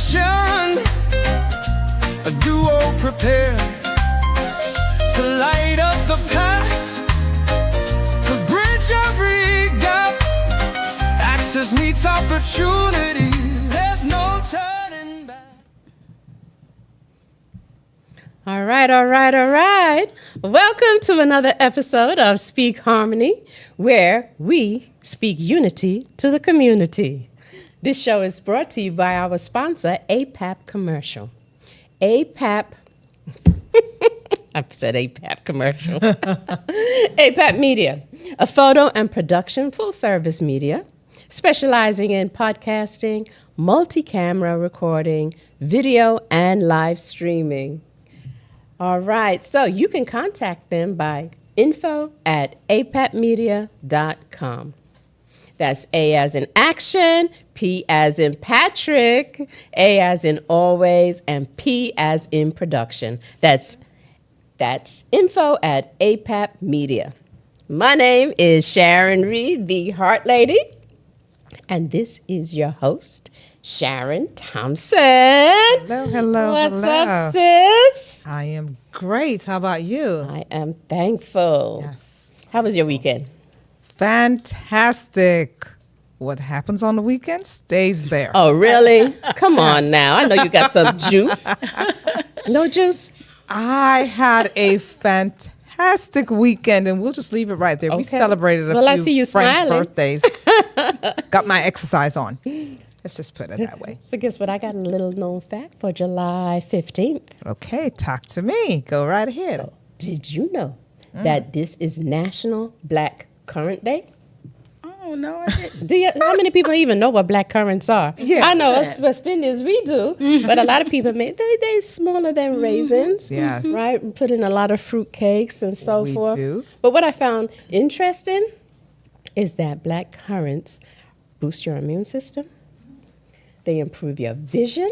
mission, a duo prepared to light up the path, to bridge every gap. Access meets opportunity, there's no turning back. All right. Welcome to another episode of Speak Harmony, where we speak unity to the community. This show is brought to you by our sponsor, APAP Commercial. APAP, I said APAP Commercial. APAP Media, a photo and production full-service media specializing in podcasting, multi-camera recording, video, and live streaming. All right, so you can contact them by info@apapmedia.com. That's A as in action, P as in Patrick, A as in always, and P as in production. That's info@apapmedia. My name is Sharon Reed, the Heart Lady, and this is your host, Sharon Thompson. Hello. What's up, sis? I am great. How about you? I am thankful. Yes. How was your weekend? Fantastic. What happens on the weekend stays there. Oh, really? Come on now. I know you got some juice. No juice? I had a fantastic weekend, and we'll just leave it right there. We Okay. celebrated a Well, I few see you friends' smiling. birthdays. Got my exercise on. Let's just put it that way. So guess what? I got a little known fact for July 15th. Okay, talk to me. Go right ahead. Did you know that this is National Black Currant Day? Oh, no, I didn't. How many people even know what black currants are? Yeah. I know us West Indians, we do, but a lot of people they're smaller than raisins, Yes. right? We put in a lot of fruit cakes and so We forth. do. But what I found interesting is that black currants boost your immune system. They improve your vision.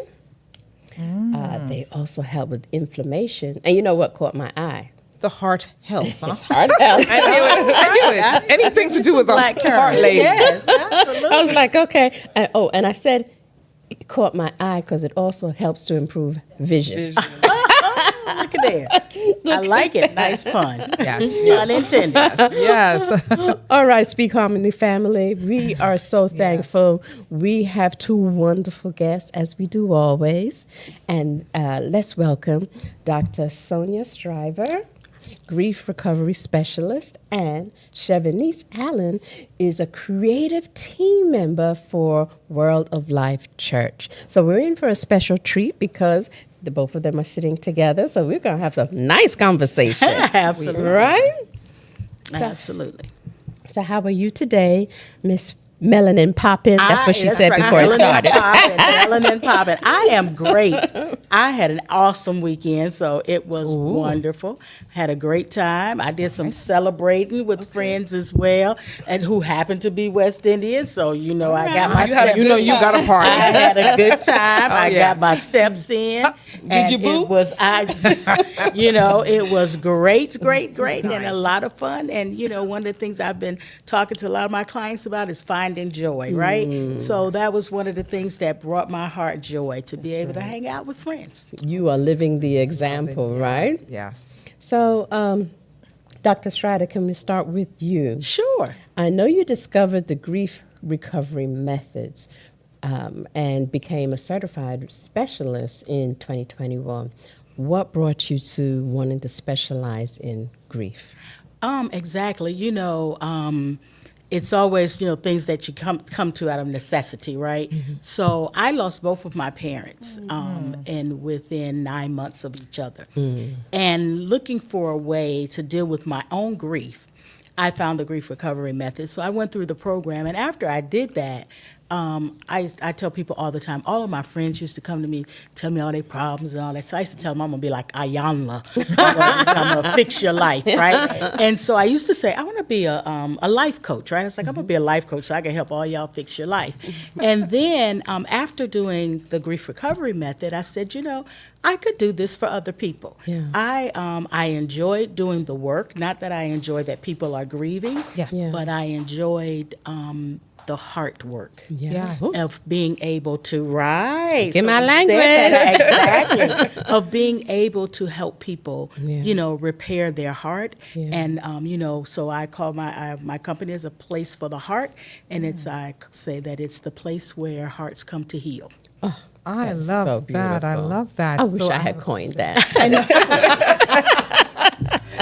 They also help with inflammation. And you know what caught my eye? The heart health, huh? It's heart health. I knew it. Anything to do with the Black heart currant. lady. Yes, absolutely. I was like, okay. And I said, it caught my eye because it also helps to improve vision. Look at that. I like it. Nice pun. Yes. Unintended. Yes. All right, Speak Harmony family, we are so thankful. We have two wonderful guests, as we do always. And let's welcome Dr. Sonia Strider, grief recovery specialist, and Chevanise Allen is a creative team member for World of Life Church. So we're in for a special treat because the both of them are sitting together. So we're going to have a nice conversation. Absolutely. Right? Absolutely. So how are you today, Miss Melanin Poppin? That's what she said right. before it started. Melanin poppin'. I am great. I had an awesome weekend, so it was wonderful. Had a great time. I did some celebrating with friends as well, and who happened to be West Indian. So I got my steps. You got a party. I had a good time. I yeah. got my steps in. Did you It was it was great, and a lot of fun. And one of the things I've been talking to a lot of my clients about is finding joy, right? So that was one of the things that brought my heart joy, to be able to hang out with friends. You are living the example, right? Yes. So, Dr. Strider, can we start with you? Sure. I know you discovered the grief recovery methods and became a certified specialist in 2021. What brought you to wanting to specialize in grief? Exactly. It's always, things that you come to out of necessity, right? So I lost both of my parents and within 9 months of each other. And looking for a way to deal with my own grief, I found the grief recovery method. So I went through the program, and after I did that, I tell people all the time, all of my friends used to come to me, tell me all their problems and all that. So I used to tell them I'm going to be like Ayanla. I'm going to fix your life, right? And so I used to say, I want to be a life coach, right? It's like, I'm going to be a life coach so I can help all y'all fix your life. And then after doing the grief recovery method, I said, I could do this for other people. Yeah. I enjoyed doing the work. Not that I enjoy that people are grieving, Yes. Yeah. but I enjoyed the heart work. Yes. Of being able to rise. Speaking my language. Exactly. Of being able to help people, Yeah. repair their heart. Yeah. And, so I call my company is a place for the heart. And I say that it's the place where hearts come to heal. I That's love so that. I beautiful. love that. I wish So I had coined that.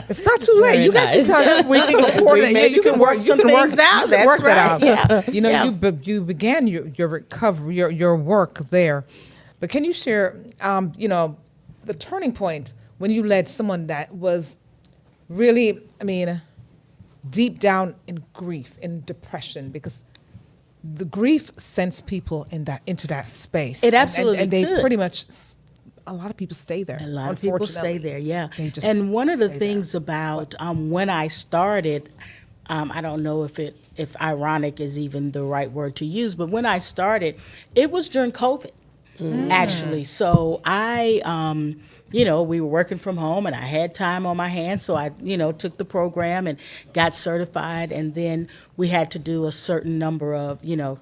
It's not too late. Very You guys nice. can we can coordinate. maybe you can work some things out. That's work that right. out. Yeah. You know, Yeah. you began your recovery, your work there, but can you share, the turning point when you led someone that was really, deep down in grief, in depression, because the grief sends people into that space. It absolutely and they could. pretty much. A lot of people stay there. A lot of people stay there, yeah. They just And one of the stay things about when I started, I don't know if ironic is even the right word to use, but when I started, it was during COVID, actually. So we were working from home and I had time on my hands, so I, took the program and got certified, and then we had to do a certain number of,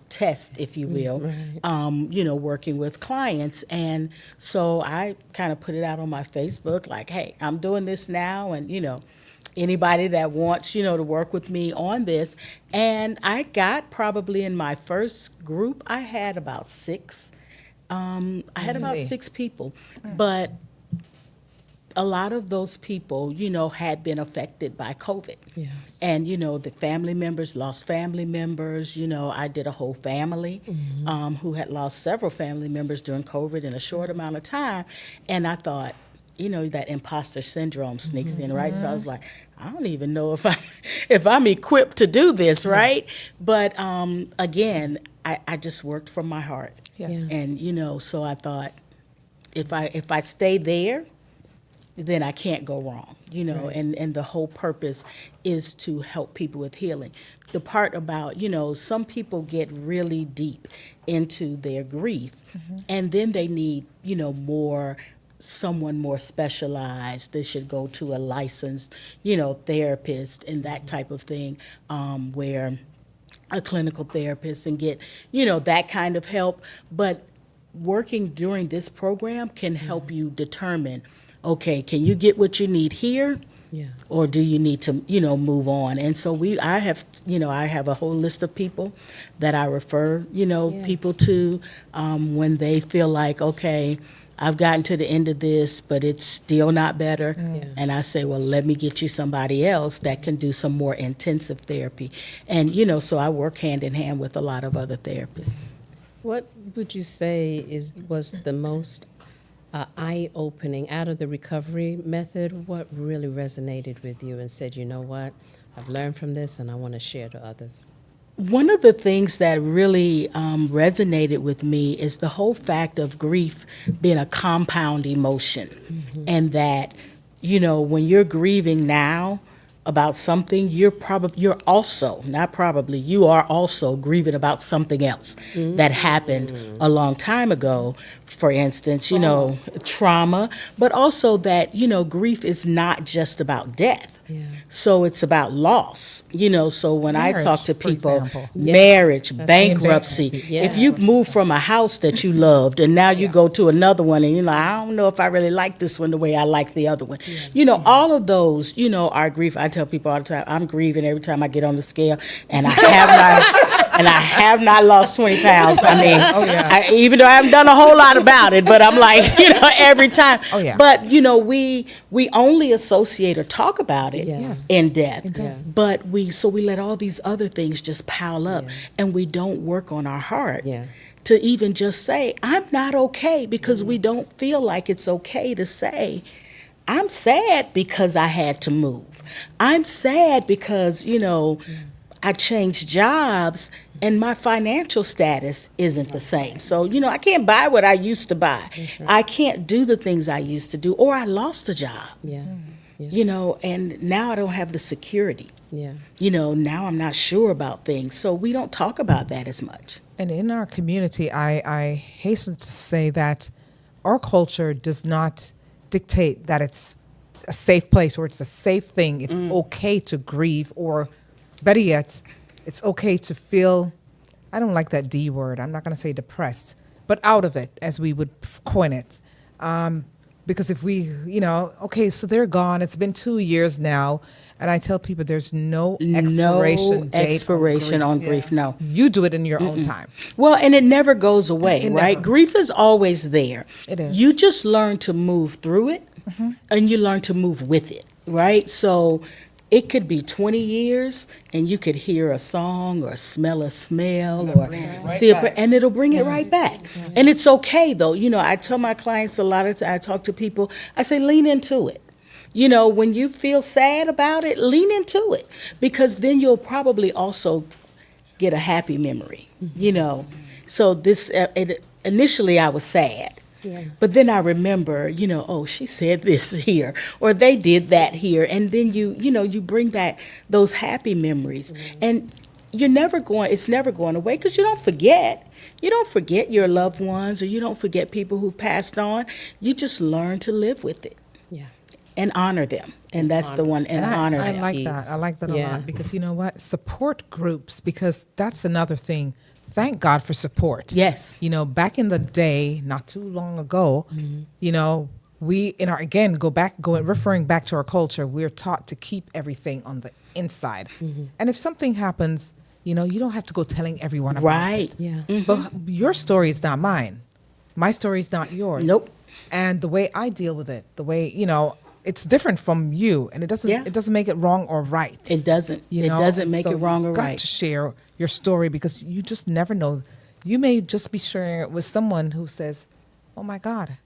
tests, if you will, working with clients. And so I kind of put it out on my Facebook, like, hey, I'm doing this now, and, anybody that wants, to work with me on this. And I got probably in my first group, I had about six. I had about Really? 6 people, but a lot of those people, had been affected by COVID. Yes. And, the family members lost family members. I did a whole family who had lost several family members during COVID in a short amount of time. And I thought, that imposter syndrome sneaks in, right? So I was like, I don't even know if I'm equipped to do this, right? But again, I just worked from my heart. Yes. Yeah. And, so I thought, if I stay there, then I can't go wrong, Right. and the whole purpose is to help people with healing. The part about, some people get really deep into their grief, and then they need, someone more specialized. They should go to a licensed, therapist and that type of thing, where a clinical therapist and get, that kind of help. But working during this program can help you determine, okay, can you get what you need here? Yeah. Or do you need to, move on? And so I have a whole list of people that I refer, people to when they feel like, okay, I've gotten to the end of this, but it's still not better. Yeah. And I say, well, let me get you somebody else that can do some more intensive therapy. And, so I work hand in hand with a lot of other therapists. What would you say was the most eye-opening out of the recovery method? What really resonated with you and said, you know what, I've learned from this and I want to share to others? One of the things that really resonated with me is the whole fact of grief being a compound emotion, and that, when you're grieving now about something, you are also grieving about something else that happened a long time ago. For instance, trauma, but also that, grief is not just about death. Yeah. So it's about loss, so when I Marriage, talk to for people, example. marriage, bankruptcy, Yeah. if you move from a house that you loved and now you go to another one and you're like, I don't know if I really like this one the way I like the other one. All of those, are grief. I tell people all the time, I'm grieving every time I get on the scale, and I have not lost 20 pounds. I mean, even though I haven't done a whole lot about it, but I'm like, every time. Oh, yeah. But, we only associate or talk about it Yes. in death. Yeah. But we let all these other things just pile up, and we don't work on our heart Yeah. to even just say, I'm not okay, because we don't feel like it's okay to say, I'm sad because I had to move. I'm sad because, I changed jobs and my financial status isn't the same. So, I can't buy what I used to buy. right. I can't do the things I used to do, or I lost a job, Yeah. Yeah. and now I don't have the security. Yeah. Now I'm not sure about things. So we don't talk about that as much. And in our community, I hasten to say that our culture does not dictate that it's a safe place or it's a safe thing. It's okay to grieve, or better yet, it's okay to feel I don't like that D word. I'm not going to say depressed, but out of it, as we would coin it. Because if we, okay, so they're gone. It's been 2 years now. And I tell people there's no expiration date expiration on grief. No. You do it in your own time. Well, and it never goes away, It right? never. Grief is always there. It is. You just learn to move through it, and you learn to move with it, right? So it could be 20 years, and you could hear a song or smell a smell or see and it'll bring it right back. And it's okay, though. I tell my clients a lot of times, I talk to people, I say, lean into it. When you feel sad about it, lean into it, because then you'll probably also get a happy memory, So initially I was sad, but then I remember, oh, she said this here, or they did that here, and then you bring back those happy memories, and it's never going away, because you don't forget. You don't forget your loved ones, or you don't forget people who've passed on. You just learn to live with it. Yeah. And honor them. And that's the one, and honor I them. like that. I like that a Yeah. lot, because you know what? Support groups, because that's another thing. Thank God for support. Yes. Back in the day, not too long ago, we referring back to our culture, we're taught to keep everything on the inside. And if something happens, you don't have to go telling everyone about Right. it. Yeah. But your story is not mine. My story is not yours. Nope. And the way I deal with it, the way, it's different from you, and it doesn't make it wrong or right. It doesn't. It doesn't make it wrong or you've got right. to share your story, because you just never know. You may just be sharing it with someone who says, "Oh my God,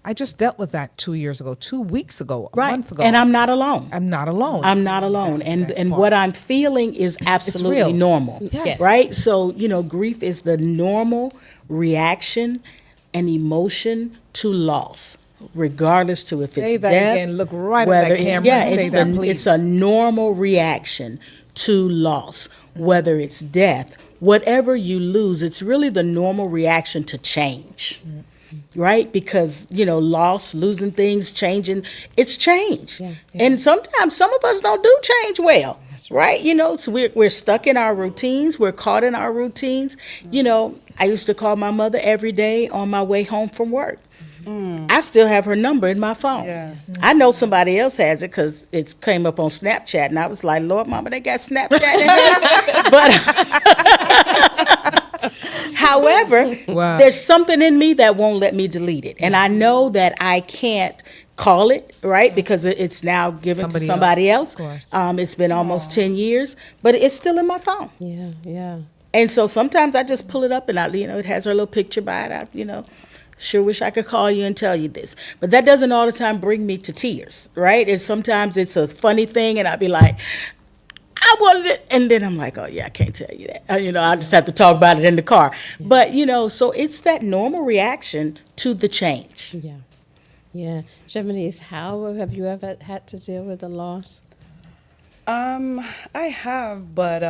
I just dealt with that 2 years ago, 2 weeks ago, a month ago, And I'm not alone. I'm not alone. I'm not alone. That's And part. what I'm feeling is absolutely real. normal. Yes. Right? So, grief is the normal reaction and emotion to loss, regardless to if Say it's that death. again. Look right at whether that it- camera Yeah, and say it's, that, the, please. it's a normal reaction to loss, whether it's death. Whatever you lose, it's really the normal reaction to change. Right? Because, loss, losing things, changing, it's change. Yeah. And sometimes some of us don't do change well. Right? So we're stuck in our routines. We're caught in our routines. I used to call my mother every day on my way home from work. I still have her number in my phone. Yes. I know somebody else has it because it came up on Snapchat, and I was like, Lord, Mama, they got Snapchat in here. But however, Wow. there's something in me that won't let me delete it. And I know that I can't call it, right, because it's now given to somebody else. Of course. It's been almost 10 years, but it's still in my phone. Yeah. Yeah. And so sometimes I just pull it up and it has her little picture by it. Sure wish I could call you and tell you this. But that doesn't all the time bring me to tears, right? Sometimes it's a funny thing, and I'll be like, I wanted it. And then I'm like, oh, yeah, I can't tell you that. I just have to talk about it in the car. Yeah. But, so it's that normal reaction to the change. Yeah. Yeah. Chevanise, how have you ever had to deal with a loss? I have, but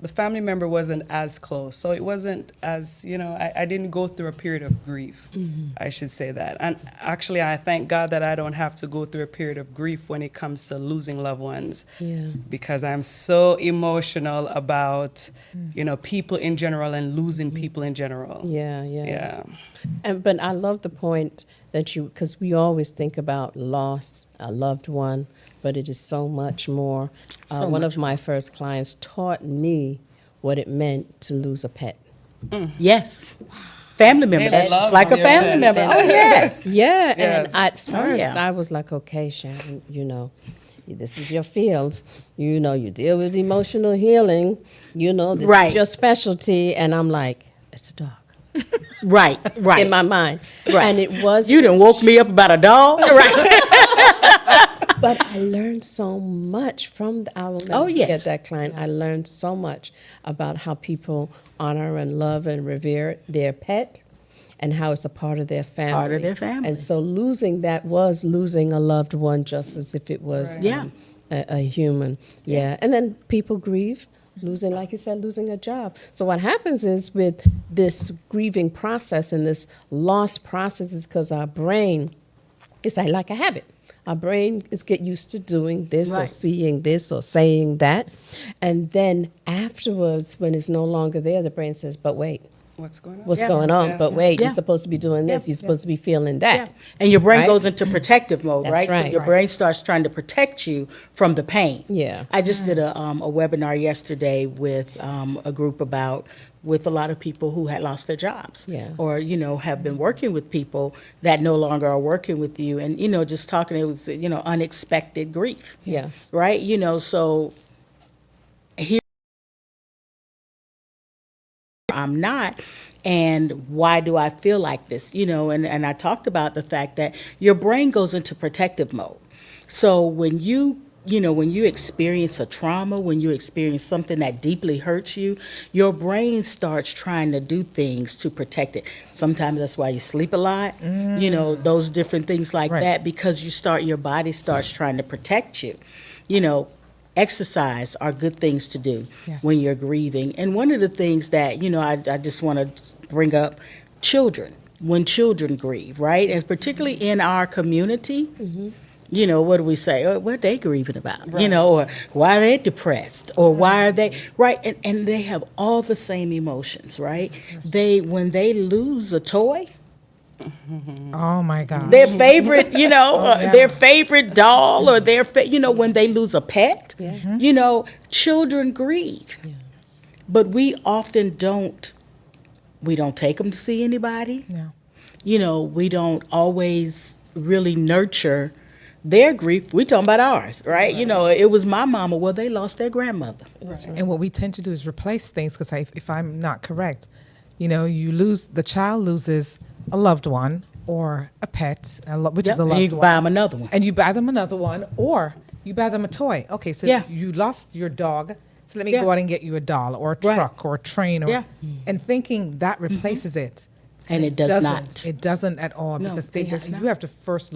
the family member wasn't as close. So it wasn't as, I didn't go through a period of grief, I should say that. And actually, I thank God that I don't have to go through a period of grief when it comes to losing loved ones. Yeah. Because I'm so emotional about, people in general and losing people in general. Yeah. Yeah. Yeah. But I love the point that because we always think about loss, a loved one, but it is so much more. One of my first clients taught me what it meant to lose a pet. Yes. Family member. They That's love like a your family pets. member. Oh, yes. Yeah, Yes. and at first yeah. I was like, okay, Sharon, this is your field. You deal with emotional healing. This Right. is your specialty. And I'm like, it's a dog. Right. In my mind. Right. And it was. You done woke me up about a dog. Right. But I learned so much from I will never forget that client. I learned so much about how people honor and love and revere their pet and how it's a part of their family. Part of their family. And so losing that was losing a loved one just as if it was Yeah. a human. Yeah. And then people grieve. Losing, like you said, losing a job. So what happens is with this grieving process and this loss process is because our brain It's like a habit. Our brain is get used to doing this or Right. seeing this or saying that. And then afterwards, when it's no longer there, the brain says, but wait, What's going on? what's Yeah. going on? Yeah. But wait, Yeah. you're supposed to be doing this. Yeah. You're supposed to be feeling that. Yeah. And your brain Right? goes into protective mode, That's right? So right. your brain starts trying to protect you from the pain. Yeah. I just did a webinar yesterday with a group with a lot of people who had lost their jobs. Yeah. Or, have been working with people that no longer are working with you. And, just talking, it was, unexpected grief. Yes. Right? So here I'm not. And why do I feel like this? And I talked about the fact that your brain goes into protective mode. So when you experience a trauma, when you experience something that deeply hurts you, your brain starts trying to do things to protect it. Sometimes that's why you sleep a lot, those different things like Right. that, because your body starts trying to protect you. Exercise are good things to do Yes. when you're grieving. And one of the things that, I just want to bring up, children, when children grieve, right? And particularly in our community, what do we say? Oh, what are they grieving about? Or why are they depressed? Or why are they, right? And they have all the same emotions, right? When they lose a toy, Oh my God. their favorite, yeah. their favorite doll, or when they lose a pet, children grieve. But we often don't take them to see anybody. Yeah. We don't always really nurture their grief. We talking about ours, right? It was my mama. Well, they lost their grandmother. And what we tend to do is replace things, because if I'm not correct, the child loses a loved one or a pet, which is a And loved you can one. buy them another one. And you buy them another one, or you buy them a toy. Okay, so Yeah. you lost your dog, so let me Yeah. go out and get you a doll or a Right. truck or a train, Yeah. and thinking that replaces it. And it does doesn't. not. It doesn't at all, No, because it does not. you have to first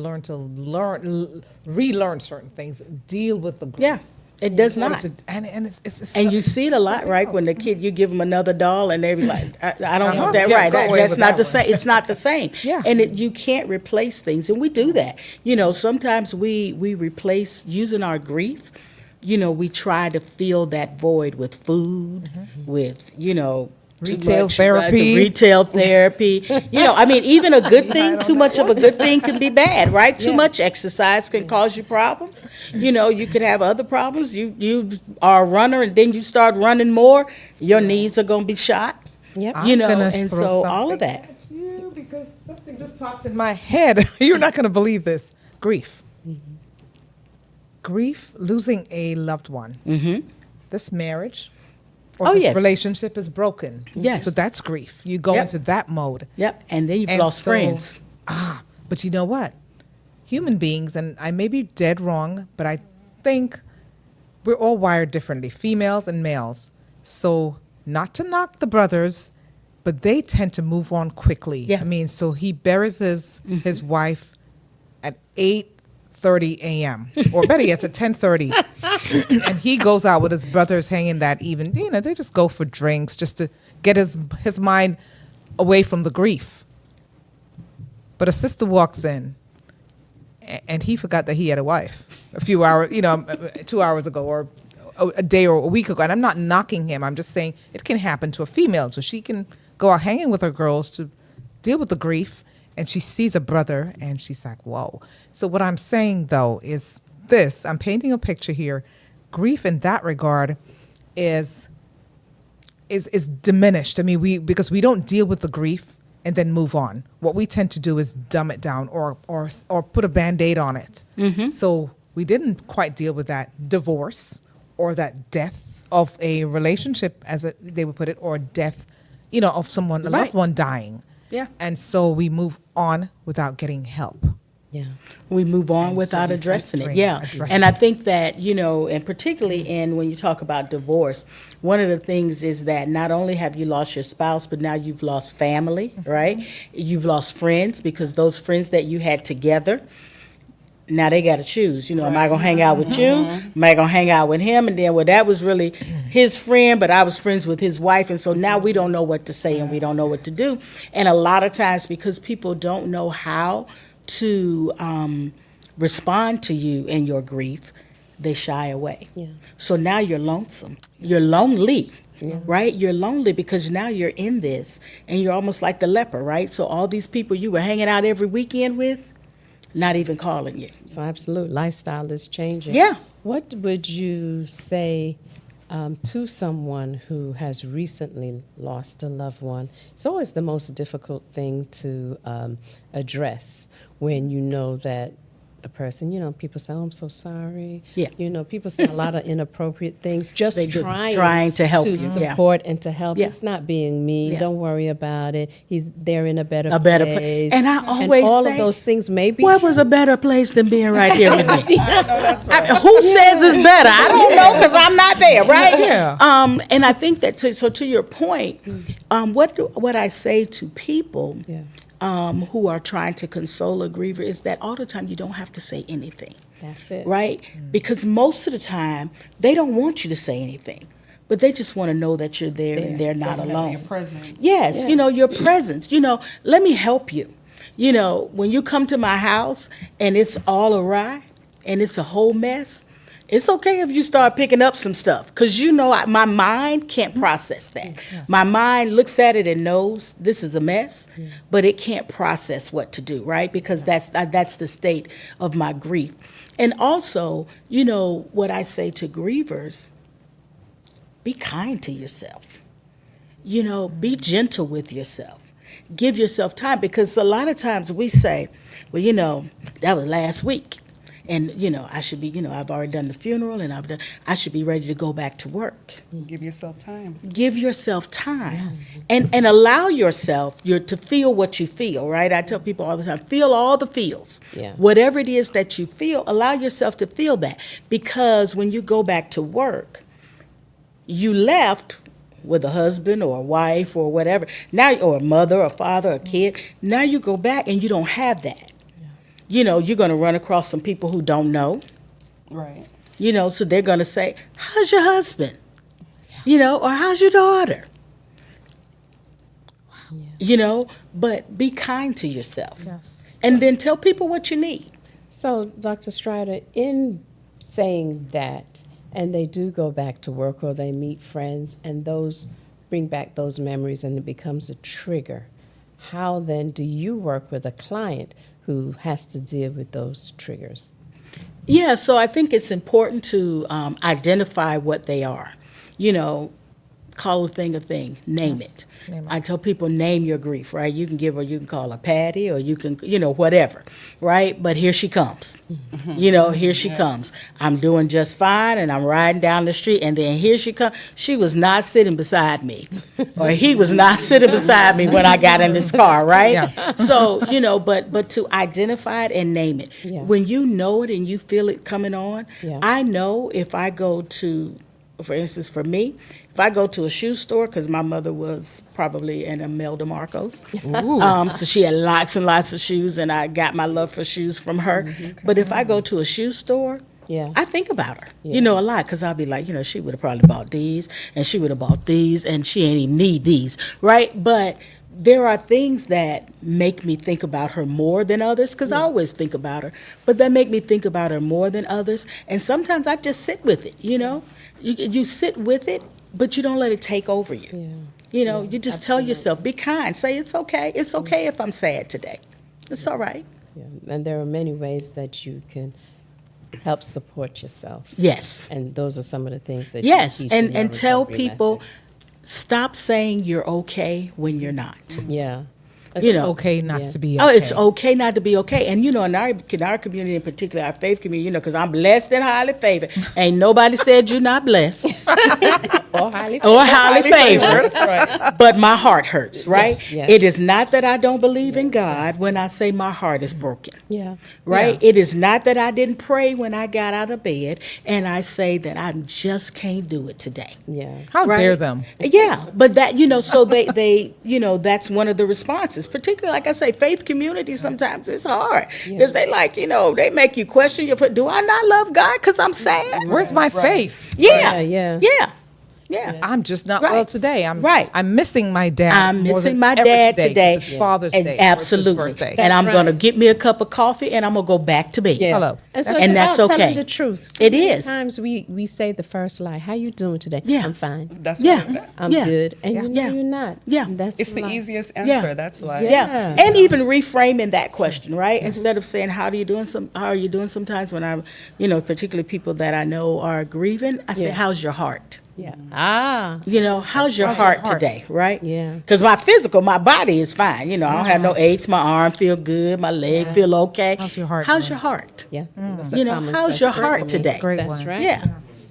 relearn certain things, deal with the grief. Yeah, it does In order not. to- and it's And you see it a lot, something right? else. When the kid, you give them another doll, and they be like, "I don't want that." Yeah, Right? go away That's with not that the one. same. It's not the same. Yeah. And you can't replace things, and we do that. Sometimes we replace using our grief. We try to fill that void with food, with too Retail much, therapy. retail therapy. Even a good thing, too much of a good thing can be bad, right? Too much exercise can cause you problems. You could have other problems. You are a runner, and then you start running more, your knees are going to be shot. Yep. I'm gonna And throw so all something of that. at you, because something just popped in my head. You're not going to believe this. Grief. Grief, losing a loved one. Mm-hmm. This marriage or Oh, this yes. relationship is broken. Yes. So that's grief. You go Yep. into that mode. Yep. And then you've And lost so- friends. But you know what? Human beings, and I may be dead wrong, but I think we're all wired differently, females and males. So not to knock the brothers, but they tend to move on quickly. Yeah. I mean, so he buries his wife at 8:30 a.m. or better yet, at 10:30, and he goes out with his brothers hanging that even. They just go for drinks just to get his mind away from the grief. But a sister walks in, and he forgot that he had a wife a few hours, 2 hours ago, or a day or a week ago. And I'm not knocking him. I'm just saying it can happen to a female. So she can go out hanging with her girls to deal with the grief. And she sees a brother, and she's like, whoa. So what I'm saying, though, is this. I'm painting a picture here. Grief in that regard is diminished. I mean, because we don't deal with the grief and then move on. What we tend to do is dumb it down or put a Band-Aid on it. Mm-hmm. So we didn't quite deal with that divorce or that death of a relationship, they would put it, or death, of someone, a Right. loved one dying. Yeah. And so we move on without getting help. Yeah. We move on And without so addressing it. addressing- Yeah. addressing And I it. think that, and particularly when you talk about divorce, one of the things is that not only have you lost your spouse, but now you've lost family, right? You've lost friends, because those friends that you had together, now they got to choose. Am I going to hang out with you? Am I going to hang out with him? And then, well, that was really his friend, but I was friends with his wife. And so now we don't know what to say, and we don't know what to do. And a lot of times, because people don't know how to respond to you in your grief, they shy away. Yeah. So now you're lonesome. You're lonely, right? You're lonely because now you're in this and you're almost like the leper, right? So all these people you were hanging out every weekend with, not even calling you. So absolute lifestyle is changing. Yeah. What would you say to someone who has recently lost a loved one? It's always the most difficult thing to address when you know that the person, people say, oh, I'm so sorry. Yeah. People say a lot of inappropriate things, just They do. trying Trying to help you, yeah. support and to help. Yeah. It's not being mean. Yeah. Don't worry about it. They're in a better place. And I always all say, of those things may be what was a better place than being right here with me? That's right. Who says it's better? I don't know because I'm not there, right? Yeah. And I think that, so to your point, what I say to people Yeah. who are trying to console a griever is that all the time you don't have to say anything, That's it. right? Because most of the time they don't want you to say anything, but they just want to know that you're there and they're not alone. Your presence. Yes, Yeah. Your presence. Let me help you. When you come to my house and it's all awry and it's a whole mess, it's okay if you start picking up some stuff because my mind can't process that. My mind looks at it and knows this is a mess, but it can't process what to do, right? Because that's the state of my grief. And also, what I say to grievers, be kind to yourself. Be gentle with yourself. Give yourself time because a lot of times we say, well, that was last week. And, I should be, I've already done the funeral and I should be ready to go back to work. Give yourself time. Give yourself time. Yes. And allow yourself to feel what you feel, right? I tell people all the time, feel all the feels. Yeah. Whatever it is that you feel, allow yourself to feel that. Because when you go back to work, you left with a husband or a wife or whatever, now, or a mother, a father, a kid. Now you go back and you don't have that. You're going to run across some people who don't know. Right. So they're going to say, how's your husband? Or how's your daughter? Yeah. But be kind to yourself. Yes. And then tell people what you need. So, Dr. Strider, in saying that, and they do go back to work or they meet friends, and those bring back those memories and it becomes a trigger, how then do you work with a client who has to deal with those triggers? Yeah, so I think it's important to identify what they are. Call a thing, name it. I tell people, name your grief, right? You can call her Patty or you can, whatever, right? But here she comes. Here she comes. I'm doing just fine and I'm riding down the street and then here she comes. She was not sitting beside me or he was not sitting beside me when I got in this car, right? Yes. So, but to identify it and name it. Yeah. When you know it and you feel it coming on, Yeah. I know if I go to, for instance, for me, if I go to a shoe store, because my mother was probably an Imelda Marcos, so she had lots and lots of shoes, and I got my love for shoes from her. But if I go to a shoe store, Yeah. I think about her, Yes. a lot, because I'll be like, she would have probably bought these, and she would have bought these, and she ain't even need these, right? But there are things that make me think about her more than others, because I always think about her, but that make me think about her more than others. And sometimes I just sit with it, You sit with it, but you don't let it take over you. Yeah. You just tell yourself, be kind. Say, it's okay. It's okay if I'm sad today. It's all right. Yeah. And there are many ways that you can help support yourself. Yes. And those are some of the things that Yes. you teach in your And tell recovery people, method. stop saying you're okay when you're not. Yeah. It's You know. okay not Yeah. to be okay. Oh, it's okay not to be okay. And, in our community in particular, our faith community, because I'm blessed and highly favored. Ain't nobody said you're not blessed Or highly or highly favored. That's right. But my heart hurts, right? Yes, yes. It is not that I don't believe in God when I say my heart is broken, Yeah. right? Yeah. It is not that I didn't pray when I got out of bed and I say that I just can't do it today. Yeah. How Right. dare them? Yeah, but that, so they that's one of the responses. Particularly, like I say, faith community, sometimes it's hard. Because they they make you question do I not love God because I'm sad? Where's my faith? Yeah, Yeah. yeah. Yeah. I'm just not Right. well today. Right. I'm missing my dad. I'm more missing than my ever dad today. 'cause it's Father's And Day. versus absolutely. birthday. And I'm That's going to right. get me a cup of coffee and I'm going to go back to bed. Yeah. Hello. And so That's- it's And that's about telling okay. the truth. It Many is. times we say the first lie. How you doing today? Yeah. I'm fine. That's Yeah. right. I'm Yeah. good. And you know Yeah. you're not. Yeah. And that's It's the lie. easiest Yeah. answer. That's why. Yeah. And even reframing that question, right? Instead of saying, how are you doing sometimes when I'm, particularly people that I know are grieving, I say, Yeah. how's your heart? Yeah. How's your heart today, right? Yeah. Because my body is fine. I don't have no aches. My arm feel good. My leg feel okay. How's your heart How's doing? your heart? Yeah. That's a common How's your question heart for me. today? Great That's one. right.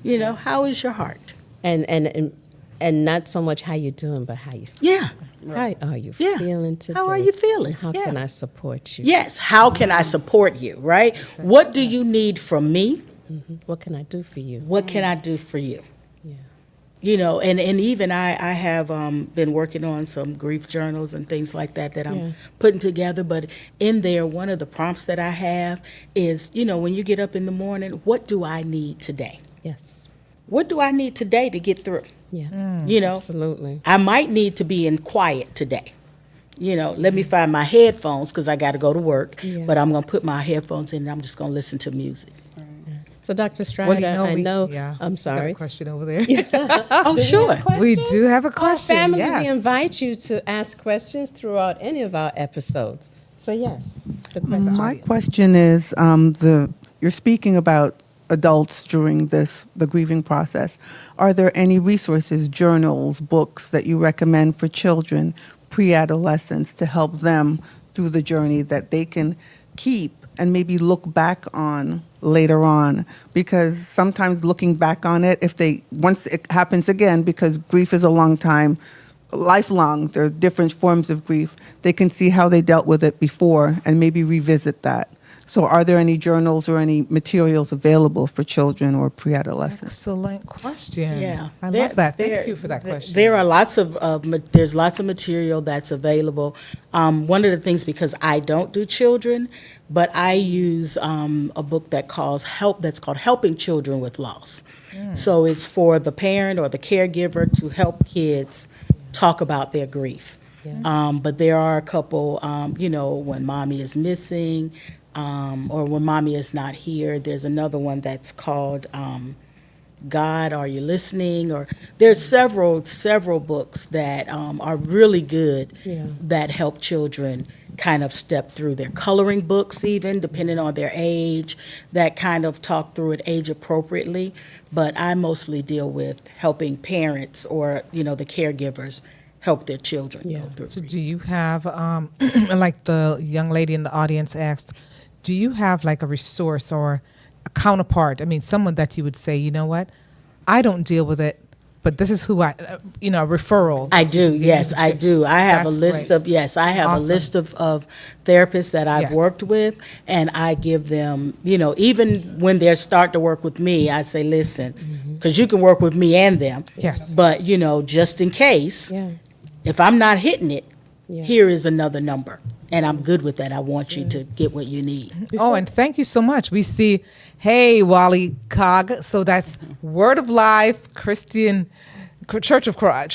Yeah. How is your heart? And not so much how you doing, but how you Yeah. how are you Yeah. feeling today? How are you feeling? How Yeah. can I support you? Yes. How can I support you, right? What do you need from me? What can I do for you? What can I do for you? Yeah. And even I have been working on some grief journals and things like that I'm Yeah. putting together. But in there, one of the prompts that I have is, when you get up in the morning, what do I need today? Yes. What do I need today to get through? Yeah. Absolutely. I might need to be in quiet today. Let me find my headphones because I got to go to work. Yeah. But I'm going to put my headphones in and I'm just going to listen to music. So, Dr. Strider, Well, you know, I know. Yeah. I'm We got a sorry. question over there. Oh, sure. We do have a question. Our family, yes. we invite you to ask questions throughout any of our episodes. So, yes, the question. My question is, you're speaking about adults during the grieving process. Are there any resources, journals, books that you recommend for children, pre-adolescents, to help them through the journey that they can keep and maybe look back on later on? Because sometimes looking back on it, once it happens again, because grief is a long time, lifelong, there are different forms of grief, they can see how they dealt with it before and maybe revisit that. So are there any journals or any materials available for children or pre-adolescents? Excellent question. Yeah, I love that. Thank you for that question. There are lots of there's lots of material that's available. One of the things, because I don't do children, but I use a book that's called Helping Children with Loss. So it's for the parent or the caregiver to help kids talk about their grief. But there are a couple, when mommy is missing, or when mommy is not here. There's another one that's called God, Are You Listening? Or there's several books that are really good that help children kind of step through. Their coloring books, even depending on their age, that kind of talk through it age appropriately. But I mostly deal with helping parents or the caregivers help their children go through. So do you have, like the young lady in the audience asked, do you have like a resource or a counterpart? I mean, someone that you would say, you know what, I don't deal with it, but this is who a referral. I do, yes, I do. I have a That's list great. of, I have Awesome. a list of therapists that I've Yes. worked with, and I give them, even when they start to work with me, I say, listen, because you can work with me and them. Yes. But, just in case, Yeah. if I'm not hitting it, Yeah. here is another number. And I'm good with that. I want you to get what you need. Oh, and thank you so much. We see, hey, Wally Cog. So that's Word of Life Christian Church of God,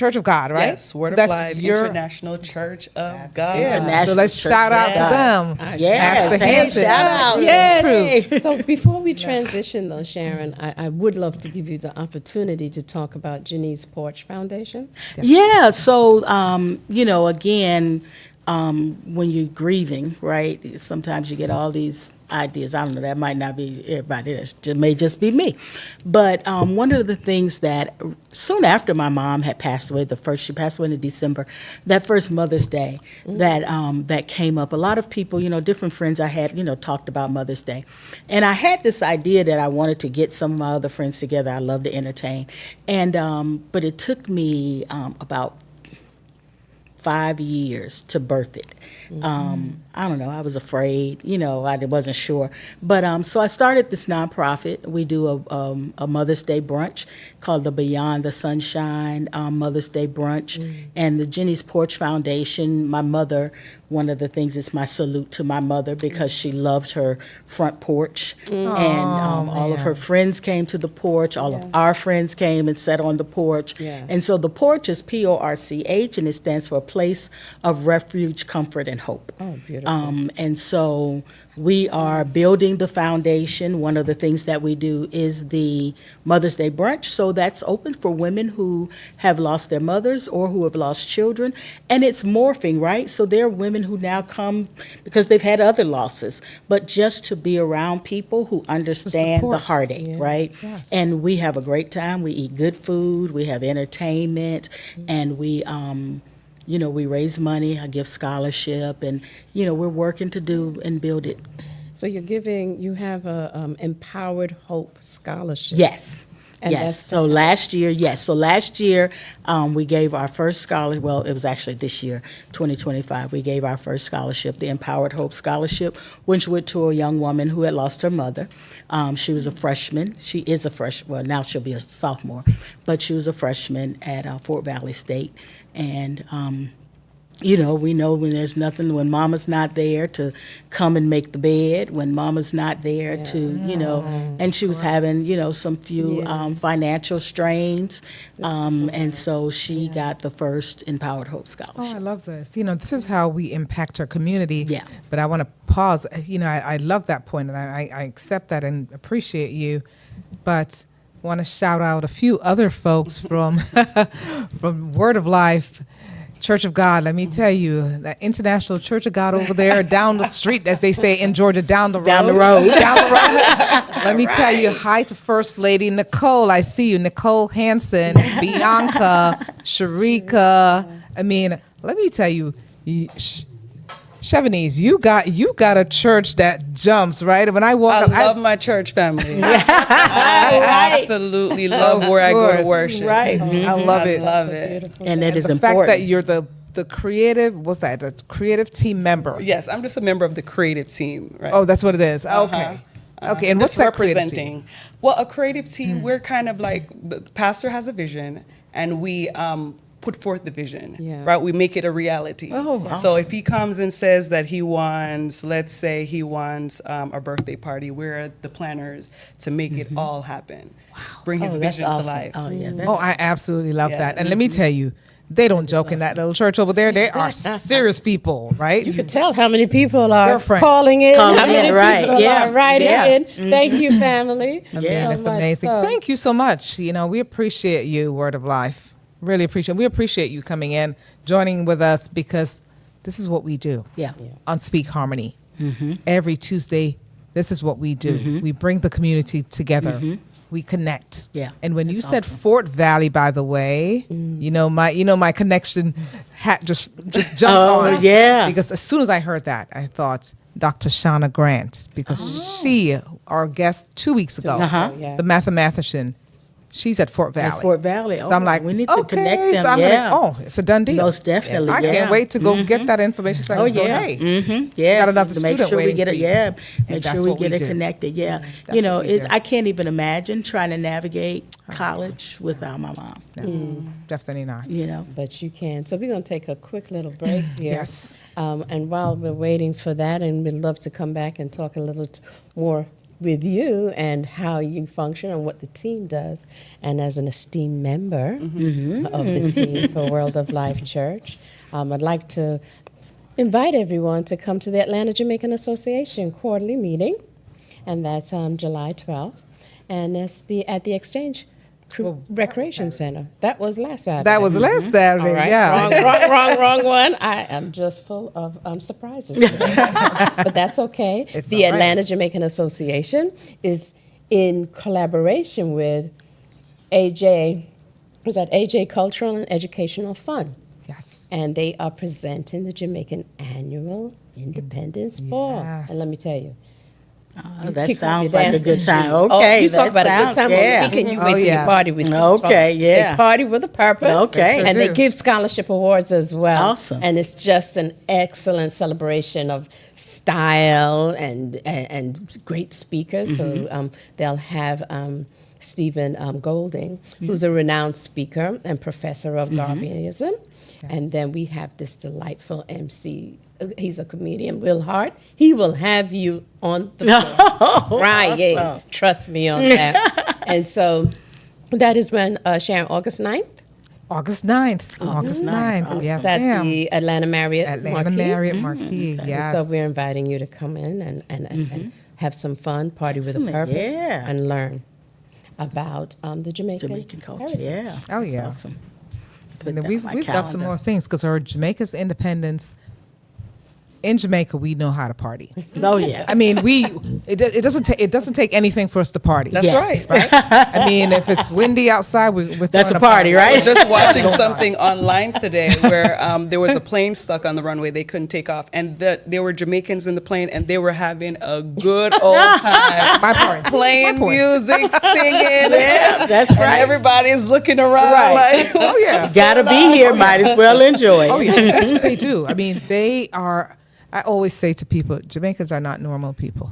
right? Yes, Word So of that's Life International Church of God. Yeah. So International let's Church shout out of to God. them. Yes, Pastor hey, Hampton. shout out. Yes. So before we transition, though, Sharon, I would love to give you the opportunity to talk about Janice's Porch Foundation. Yeah, so, again, when you're grieving, right, sometimes you get all these ideas. I don't know, that might not be everybody, it may just be me. But one of the things that soon after my mom had passed away, she passed away in December, that first Mother's Day that came up, a lot of people, different friends I had, talked about Mother's Day. And I had this idea that I wanted to get some of my other friends together. I love to entertain. And but it took me about 5 years to birth it. I don't know, I was afraid, I wasn't sure. But so I started this nonprofit. We do a Mother's Day brunch called the Beyond the Sunshine Mother's Day Brunch. And the Jenny's Porch Foundation, my mother, one of the things is my salute to my mother because she loved her front porch. And all of her friends came to the porch. All of our friends came and sat on the porch. Yeah. And so the porch is PORCH, and it stands for a place of refuge, comfort, and hope. Oh, beautiful. And so we are building the foundation. One of the things that we do is the Mother's Day brunch. So that's open for women who have lost their mothers or who have lost children. And it's morphing, right? So there are women who now come because they've had other losses, but just to be around people who understand the heartache, right? Yes. And we have a great time. We eat good food. We have entertainment. And we we raise money. I give scholarship, and we're working to do and build it. So you have a Empowered Hope Scholarship. Yes. And yes. that's So last year, we gave our first scholarship. Well, it was actually this year, 2025. We gave our first scholarship, the Empowered Hope Scholarship, which went to a young woman who had lost her mother. She was a freshman. She is a freshman. Well, now she'll be a sophomore, but she was a freshman at Fort Valley State. And we know when mama's not there to come and make the bed, when mama's not there to, and she was having, some few financial strains. And so she got the first Empowered Hope Scholarship. Oh, I love this. This is how we impact our community. Yeah. But I want to pause. I love that point, and I accept that and appreciate you. But I want to shout out a few other folks from from Word of Life, Church of God. Let me tell you, that International Church of God over there down the street, as they say in Georgia, down the road. Down the road. Let me tell you, hi to First Lady Nicole. I see you. Nicole Hansen, Bianca, Sharika. I mean, let me tell you, Chevanise, you got a church that jumps, right? When I walk I love my church family. I absolutely love where I go to worship. Right. I love it. Love it. And it is The important. fact that you're the creative, the creative team member. Yes, I'm just a member of the creative team. Right. Oh, that's what it is. Okay. Okay, and what's Just that creative representing? team? Well, a creative team, we're kind of like, the pastor has a vision, and we put forth the vision, Yeah. right? We make it a reality. Oh, So if he comes and says that let's say he wants a birthday party, we're the planners to make it all happen. Bring his that's vision awesome. to life. Oh, yeah. Oh, I absolutely love Yeah. that. And let me tell you, they don't joke in that little church over there. They are serious people, right? You could tell how many people are Girlfriend. calling in, Calling how many in, right, people yeah, are writing yes. in. Thank you, family. I mean, Yeah. it's So much amazing. so. Thank you so much. We appreciate you, Word of Life. Really appreciate. We appreciate you coming in, joining with us, because this is what we do. Yeah. On Speak Harmony. Every Tuesday, this is what we do. We bring the community together. We connect. Yeah, And when you that's said awesome. Fort Valley, by the way, my connection hat just jumped on. Oh, yeah. Because as soon as I heard that, I thought Dr. Shauna Grant, because she, our guest 2 weeks ago, Yeah. the mathematician, she's at Fort Valley. At Fort Valley. So I'm like, we need to connect them. So I'm yeah. it's a done deal. Most definitely. I yeah. can't wait to go get that information. So I Oh can go, yeah, hey, yeah. got another to make student sure we waiting get for it. you. Yeah, And make that's sure we what we get it do. connected. Yeah, That's what we do. I can't even imagine trying to navigate college without my mom. No, definitely not. But you can. So we're going to take a quick little break here. Yes. And while we're waiting for that, and we'd love to come back and talk a little more with you and how you function and what the team does. And as an esteemed member of the team for World of Life Church, I'd like to invite everyone to come to the Atlanta Jamaican Association quarterly meeting. And that's July 12th. And that's at the Exchange Recreation Center. That was last Saturday. That was last Saturday. All right. Yeah. Wrong one. I am just full of surprises today. But that's okay. It's The all right. Atlanta Jamaican Association is in collaboration with AJ Cultural and Educational Fund. Yes. And they are presenting the Jamaican Annual Independence Ball. Yes. And let me tell you, Oh, that kick off sounds your like a dancing good time. shoes. Okay, you talk that about a good sounds- time yeah. on the weekend. You Oh, wait till yeah. you party with Okay, yeah. They party with a purpose. Okay. And they do. give scholarship awards as well. Awesome. And it's just an excellent celebration of style and great speakers. So they'll have Stephen Golding, who's a renowned speaker and professor of Garveyism. And then we have this delightful MC. He's a comedian, Will Hart. He will have you on the floor. Crying. Awesome. Trust me on that. And so that is when, Sharon, August 9th? August 9th. August 9th. Awesome. Yes, It's at ma'am. the Atlanta Marriott Atlanta Marquis. Marriott Marquis. Yes. So we're inviting you to come in and have some fun, party with a Excellent, purpose, yeah. and learn about the Jamaican culture. heritage. Yeah. Oh, That's yeah. Awesome. Put And that then on we've my got some calendar. more things because our Jamaica's independence. In Jamaica, we know how to party. Oh yeah. I mean, it doesn't take anything for us to party. That's Yes. right. I mean, if it's windy outside, we're That's throwing a party, I right? was just watching something online today where there was a plane stuck on the runway. They couldn't take off. And there were Jamaicans in the plane, and they were having a good old time. My point. Playing My point. music, singing. Yeah, that's And right. everybody's looking around Right. like, Oh yeah. Gotta be here. Might as well enjoy. Oh yeah. That's what they do. I mean, they are. I always say to people, Jamaicans are not normal people.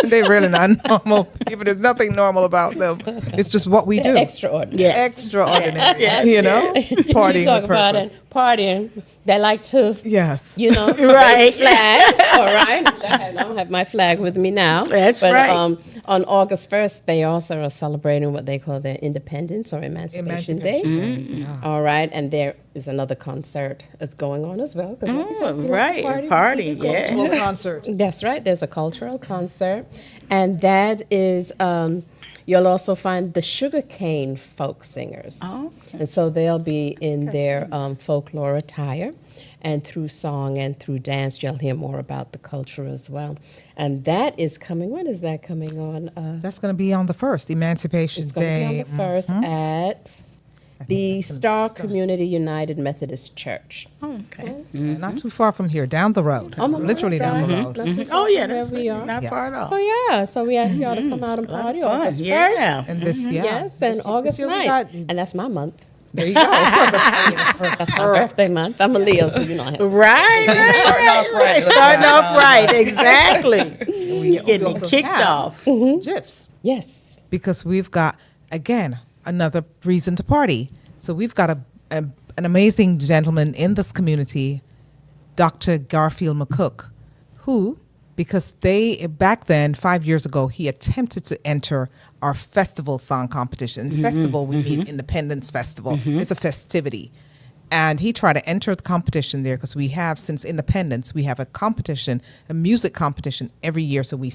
They're really not normal people. There's nothing normal about them. It's just what we do. Extraordinary. Yeah. Extraordinary. You know, partying You talk with about purpose. it, partying. They like to, Yes. you know, Right. flag. All right. I don't have my flag with me now. That's but, right. On August 1st, they also are celebrating what they call their Independence or Emancipation Day. All right. And there is another concert that's going on as well. 'Cause like you said, we like to Right. Party. Yeah. Well, concert. That's right. There's a cultural concert, and that is you'll also find the sugarcane folk singers. Oh, And so they'll be in their folklore attire, and through song and through dance, you'll hear more about the culture as well. And that is coming. When is that coming on? That's going to be on the 1st, Emancipation It's going to be on Day. the 1st at the Star Community United Methodist Church. Okay. Not too far from here, down the road. Literally down the road. Not too Oh far yeah, from that's where we are. not far at all. So yeah, so we ask y'all to come out and party Fun, August 1st. yeah. And this, yeah. Yes, and August year we 9th. got- And that's my month. There you go. That's my birthday month. I'm a Leo, so you know I have to. Right. starting off right. Starting off right. Exactly. Getting also it kicked have- off. GIFs. Yes. Because we've got, again, another reason to party. So we've got an amazing gentleman in this community, Dr. Garfield McCook, who, because back then, 5 years ago, he attempted to enter our festival song competition. Festival, we mean Independence Festival. It's a festivity. And he tried to enter the competition there because we have, since independence, we have a competition, a music competition every year. So we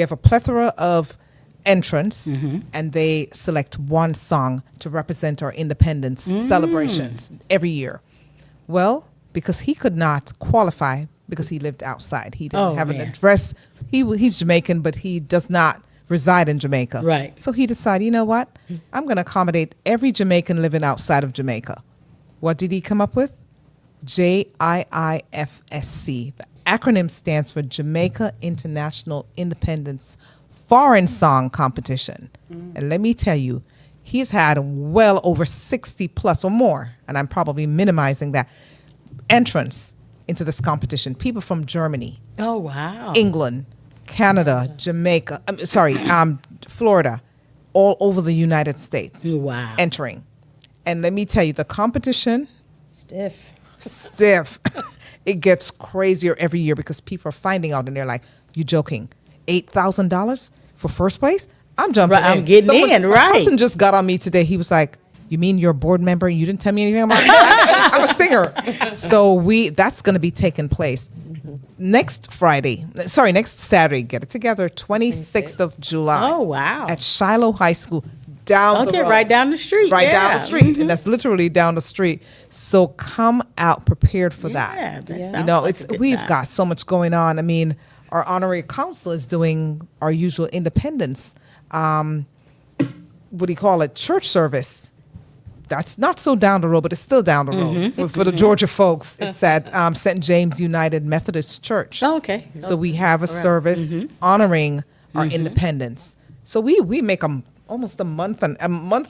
have a plethora of entrants, and they select one song to represent our independence celebrations every year. Well, because he could not qualify because he lived outside, he didn't have an address. He's Jamaican, but he does not reside in Jamaica. Right. So he decided, you know what? I'm going to accommodate every Jamaican living outside of Jamaica. What did he come up with? JIIFSC. The acronym stands for Jamaica International Independence Foreign Song Competition. And let me tell you, he's had well over 60 plus or more, and I'm probably minimizing that, entrants into this competition. People from Germany, Oh wow. England, Canada, Jamaica, Florida, all over the United States Wow. entering. And let me tell you, the competition, Stiff. stiff. It gets crazier every year because people are finding out and they're like, you joking? $8,000 for first place? I'm jumping Right, in. I'm getting in, a right. person just got on me today. He was like, you mean you're a board member and you didn't tell me anything about it? I'm a singer. So that's going to be taking place next Saturday. Get it together, 26th of July. Oh wow. At Shiloh High School, down the Okay, road. right down the street. Right yeah. down the street. And that's literally down the street. So come out prepared for Yeah, that. that You sounds know, like a good we've time. got so much going on. I mean, our honorary council is doing our usual independence, church service that's not so down the road, but it's still down the road for the Georgia folks. It's at St. James United Methodist Church. Oh, okay. So we have a service honoring our independence. So we make them almost a month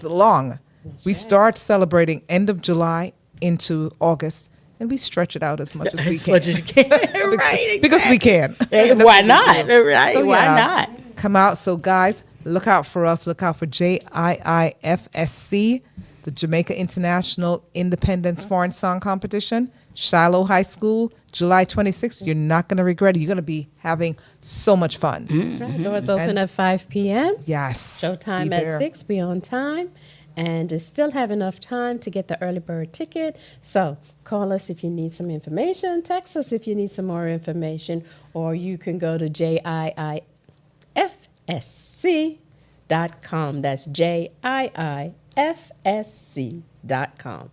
long. We start celebrating end of July into August, and we stretch it out as much as we As can. much as you can. Right. Because we can. Why not? Right. So, Why yeah, not? Come out. So, guys, look out for us. Look out for JIIFSC, the Jamaica International Independence Foreign Song Competition, Shiloh High School, July 26th. You're not going to regret it. You're going to be having so much fun. That's right. Doors open at 5 p.m. Yes. Showtime Be at there. 6. Be on time. And you still have enough time to get the early bird ticket. So call us if you need some information. Text us if you need some more information. Or you can go to JIIFSC.com. That's JIIFSC.com.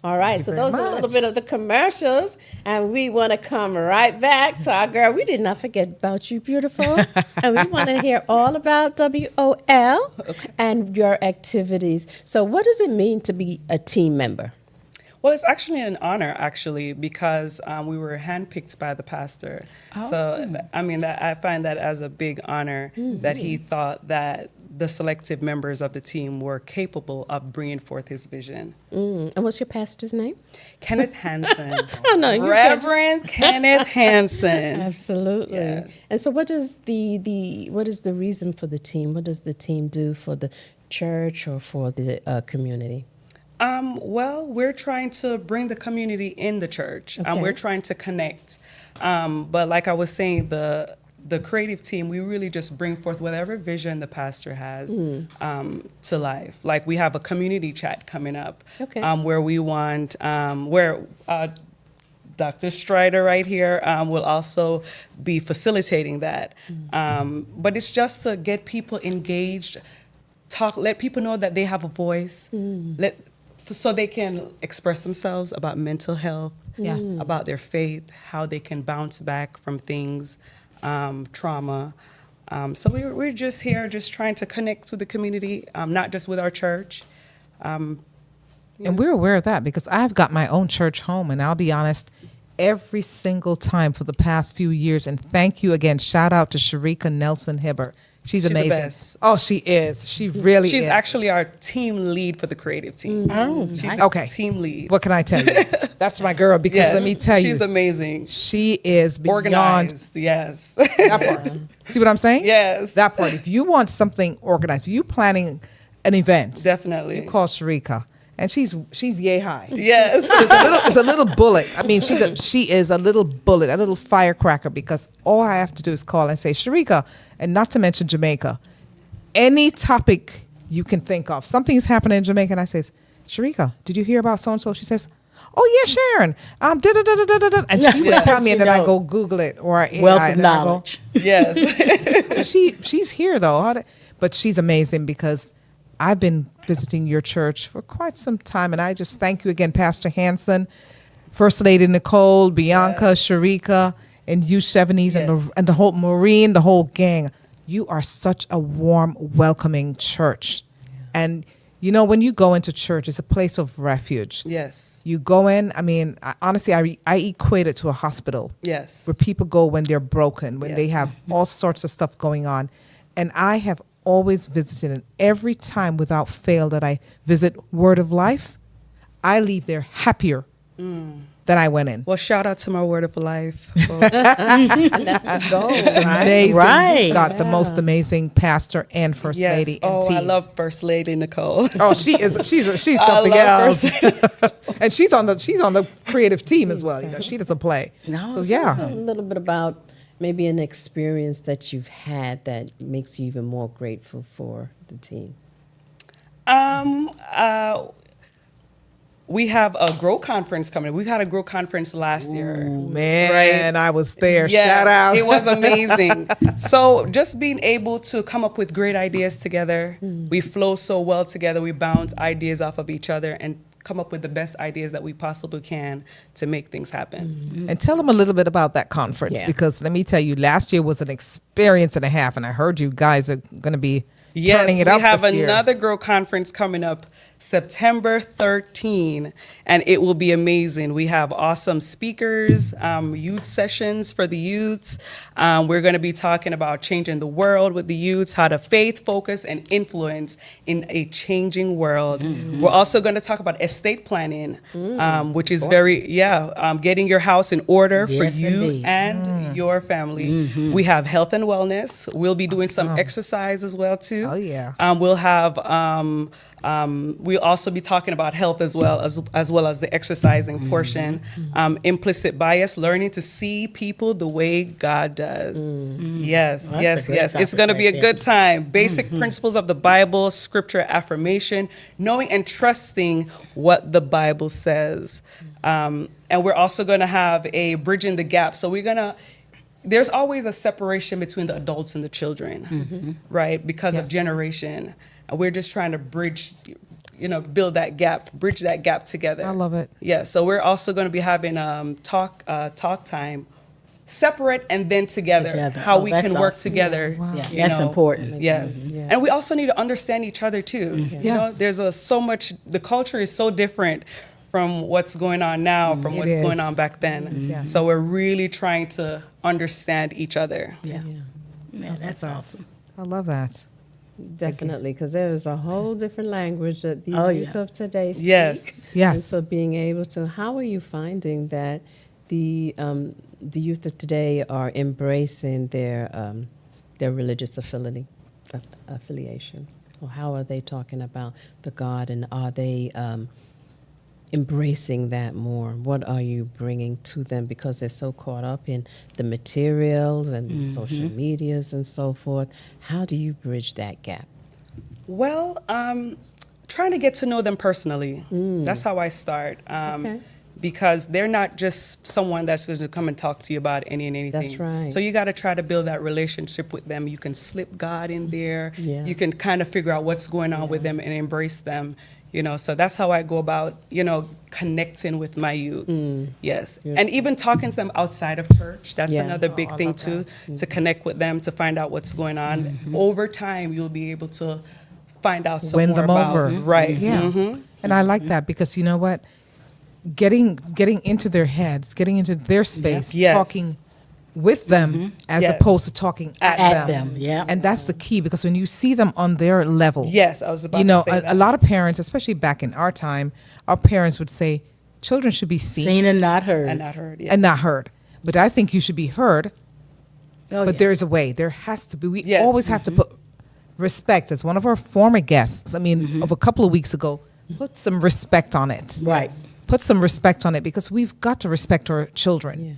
All right, so very those are a little much. bit of the commercials, and we want to come right back to our girl. We did not forget about you, beautiful, and we want to hear all about WOL and your activities. So what does it mean to be a team member? Well, it's actually an honor, because we were handpicked by the pastor. So, I mean, I find that as a big honor that he thought that the selective members of the team were capable of bringing forth his vision. And what's your pastor's name? Kenneth Hansen. Oh, no, you Reverend Kenneth Hansen. Absolutely. Yes. And so what is what is the reason for the team? What does the team do for the church or for the community? Well, we're trying to bring the community in the church. Okay. We're trying to connect. But like I was saying, the creative team, we really just bring forth whatever vision the pastor has to life. Like we have a community chat coming up where we want, Dr. Strider right here will also be facilitating that. But it's just to get people engaged, let people know that they have a voice, so they can express themselves about mental health, Yes. about their faith, how they can bounce back from things, trauma. So we're just here, just trying to connect with the community, not just with our church. And we're aware of that because I've got my own church home, and I'll be honest, every single time for the past few years, and thank you again, shout out to Sharika Nelson Hibbert. She's amazing. the best. Oh, she is. She really is. She's actually our team lead for the creative team. She's the Okay. team lead. What can I tell you? That's my girl because Yes, let me tell you. she's amazing. She is beyond Organized, yes. that part. See what I'm saying? Yes. That part. If you want something organized, if you planning an event, Definitely. you call Sharika, and she's yay high. Yes. It's a little bullet. I mean, she is a little bullet, a little firecracker, because all I have to do is call and say, Sharika, and not to mention Jamaica, any topic you can think of. Something is happening in Jamaica, and I says, Sharika, did you hear about so-and-so? She says, oh, yeah, Sharon. Da-da-da-da-da-da. And she would tell me, and then I go Google it. Or Wealth AI, of and then I go, knowledge. Yes. she's here, though. But she's amazing because I've been visiting your church for quite some time, and I just thank you again, Pastor Hansen, First Lady Nicole, Bianca, Sharika, and you, Chevanise, and the whole Maureen, the whole gang. You are such a warm, welcoming church. And, you know, when you go into church, it's a place of refuge. Yes. You go in, I mean, honestly, I equate it to a hospital. Yes. Where people go when they're broken, when they have all sorts of stuff going on. And I have always visited, and every time without fail that I visit Word of Life, I leave there happier than I went in. Well, shout out to my Word of Life. And that's the goal, right? Amazing. Right. You've got the most amazing pastor and First Yes. Lady and Oh, team. I love First Lady Nicole. Oh, she's I something love else. First And she's on the creative team as well. You know, she doesn't play. No, So yeah. A little bit about maybe an experience that you've had that makes you even more grateful for the team. We have a Grow Conference coming. We've had a Grow Conference last year. Man, I was there. Yes, Shout out. It was amazing. So just being able to come up with great ideas together. We flow so well together. We bounce ideas off of each other and come up with the best ideas that we possibly can to make things happen. And tell them a little bit about that conference, Yeah. because let me tell you, last year was an experience and a half, and I heard you guys are going to be turning it up we have this year. another Grow Conference coming up September 13, and it will be amazing. We have awesome speakers, youth sessions for the youths. We're going to be talking about changing the world with the youths, how to faith, focus, and influence in a changing world. We're also going to talk about estate planning, which is getting your house in order for Yes, you indeed. and your family. We have health and wellness. We'll be doing some exercise as well too. Oh, yeah. We'll have we'll also be talking about health as well as the exercising portion. Implicit bias, learning to see people the way God does. Yes, Well, yes, that's a great yes. It's topic going to right be a there. good time. Basic principles of the Bible, scripture affirmation, knowing and trusting what the Bible says. And we're also going to have a bridging the gap. So there's always a separation between the adults and the children, right? Because of generation. And we're just trying to bridge, build that gap, bridge that gap together. I love it. Yeah, so we're also going to be having talk time, separate and then together. How Oh, we that's can work awesome. together. Yeah, you that's know. important. Yes, Yeah. and we also need to understand each other too. You know, Yes. there's so much. The culture is so different from what's going on now, from It what's is. going on back then. Yeah. So we're really trying to understand each other. Yeah, yeah, that's awesome. I love that. Definitely, because there is a whole different language that these Oh, youth yeah. of today speak. Yes. Yes. And so being able to, how are you finding that the youth of today are embracing their religious affiliation? Or how are they talking about the God, and are they embracing that more? What are you bringing to them, because they're so caught up in the materials and the social medias and so forth? How do you bridge that gap? Well, trying to get to know them personally. That's how I start. Okay. Because they're not just someone that's going to come and talk to you about anything. That's right. So you got to try to build that relationship with them. You can slip God in there. Yeah. You can kind of figure out what's going on with them and embrace them. So that's how I go about, connecting with my youths. Yes. And even talking to them outside of church. That's Yeah. another big thing too, to connect with them, to find out what's going on. Over time, you'll be able to find out some Win more them about. over. Right. Yeah. And I like that, because you know what? Getting into their heads, getting into their space, Yes. talking with them as Yes. opposed to talking at At them. them, yeah. And that's the key, because when you see them on their level, Yes, I was about you know, to say that. a lot of parents, especially back in our time, our parents would say, children should be Seen and not heard. And not heard. Yeah. and not heard. But I think you should be heard, Oh, but yeah. there is a way. There has to be. We Yes. always have to put respect. As one of our former guests, of a couple of weeks ago, put some respect on it. Right. Put some respect on it, because we've got to respect our children. Yeah.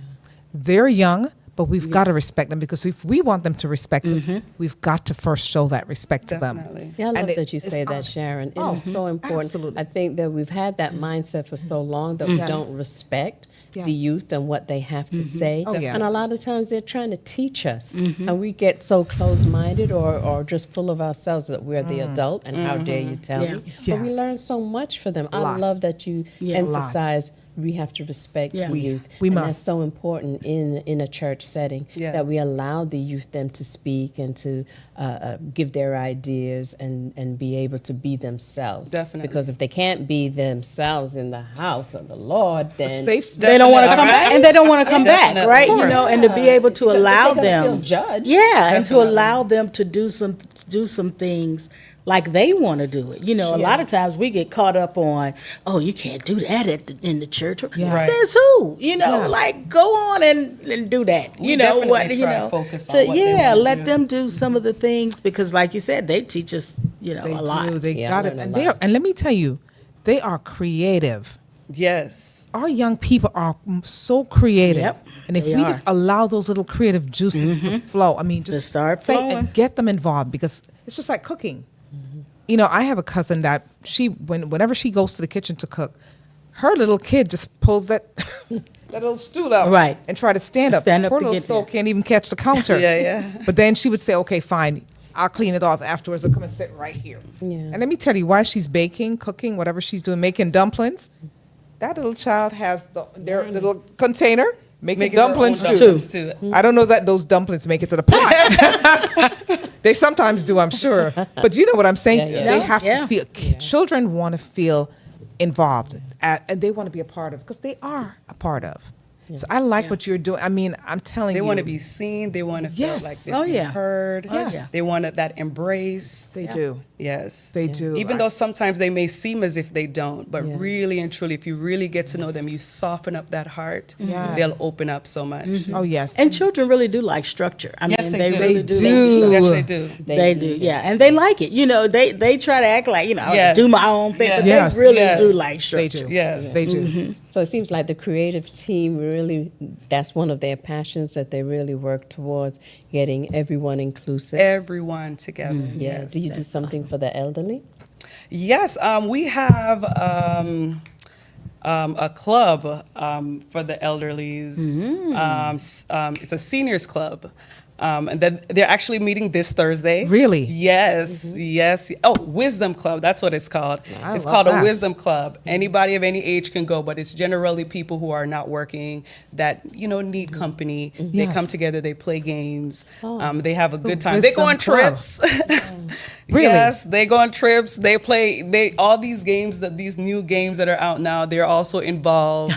They're young, but we've got to respect them, because if we want them to respect us, we've got to first show that respect to them. Definitely. Yeah, I love And that you it's say honor. that, Sharon. It Oh, is so important. absolutely. I think that we've had that mindset for so long that we Yes. don't respect Yes. the youth and what they have to say. Oh, yeah. And a lot of times they're trying to teach us. And we get so closed-minded or just full of ourselves that we're the adult, and how dare you tell Yeah. me. But we Yes. learn so much from them. I Lot. love that you Yeah. Lot. emphasize we have to respect Yeah. the We- youth. we and must. that's so important in a church setting, Yes. that we allow the youth them to speak and to give their ideas and be able to be themselves. Definitely. Because if they can't be themselves in the house of the Lord, then Safe space. They don't want to Definitely. come back, and they don't want to come back, Definitely. right? Of You know, course. and to be able to Because allow they're gonna them, feel judged. yeah, and to Definitely. allow them to do some things like they want to do it. You know, a lot of times we get caught up on, oh, you can't do that in the church. Yeah. Right. Says who? You know, Yeah. like go on and do that. We You know definitely what? You try to know, focus on what they yeah, wanna let do. them do some of the things, because, like you said, they teach us, a lot. do. They Yeah, I got it. learned a And, lot. and let me tell you, they are creative. Yes. Our young people are so creative. Yep, And if they we are. just allow those little creative juices to flow, just start say flowing. and get them involved, because it's just like cooking. You know, I have a cousin that whenever she goes to the kitchen to cook, her little kid just pulls that that little stool up, Right. and try to stand up. Stand up Her to little get soul there. can't even catch the counter. Yeah. But then she would say, "Okay, fine, I'll clean it off afterwards. I'll come and sit right here." Yeah. And let me tell you, while she's baking, cooking, whatever she's doing, making dumplings, that little child has their little container, Making their own dumplings too. I don't know that those dumplings make it to the pot. They sometimes do, I'm sure. But you know what I'm saying? Yeah. They No, have yeah. to feel, children want to feel involved and they want to be a part of, because they are a part of. So I like what you're doing. I mean, I'm telling They you. want to be seen. They want to feel Yes. like they're Oh, being yeah. heard. Oh, yeah. They want that embrace. They do. Yes. They do. Even though sometimes they may seem as if they don't, but really and truly, if you really get to know them, you soften up that heart, Yes. they'll open up so much. Oh, yes. And children really do like structure. I Yes, mean, they do. really They do. do. Yes, they do. They do, yeah, and they like it. You know, they try to act like, you know, I Yes. do my own thing, but Yes. they really Yes. do like They structure. do. Yes. They do. So it seems like the creative team really, that's one of their passions that they really work towards, getting everyone inclusive. Everyone together. Yeah. Yes. Do you do something for the elderly? Yes, we have a club for the elderlies. It's a seniors club. And then they're actually meeting this Thursday. Really? Yes, yes. Oh, Wisdom Club. That's what it's called. I It's love called that. a Wisdom Club. Anybody of any age can go, but it's generally people who are not working that need company. They Yes. come together. They play games. They have a good time. They Wisdom go on Club. trips. Really? Yes, they go on trips. They play. All these games these new games that are out now. They're also involved